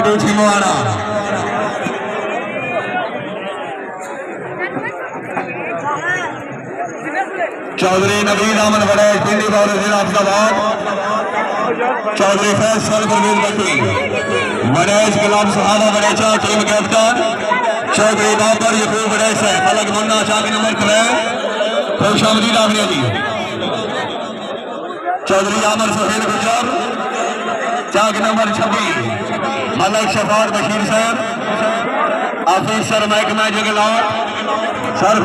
मंडी छिमवाड़ा। चौधरी नवीद अहमद बड़े पिंडी बाबू जिला अफजाबाद। चौधरी फैसल परवीन बकरी बड़ेज गुलाम सुहाना बड़ेचा टीम कैप्टन। चौधरी बाबर यकूब बड़ेज है मलक मुन्ना चाकी नंबर 3 खुश आमदीद आपने दी। चौधरी आमर सुहेल गुजर चाक नंबर 26 मलक शफार बशीर साहब ऑफिसर महकमा जंगलात सर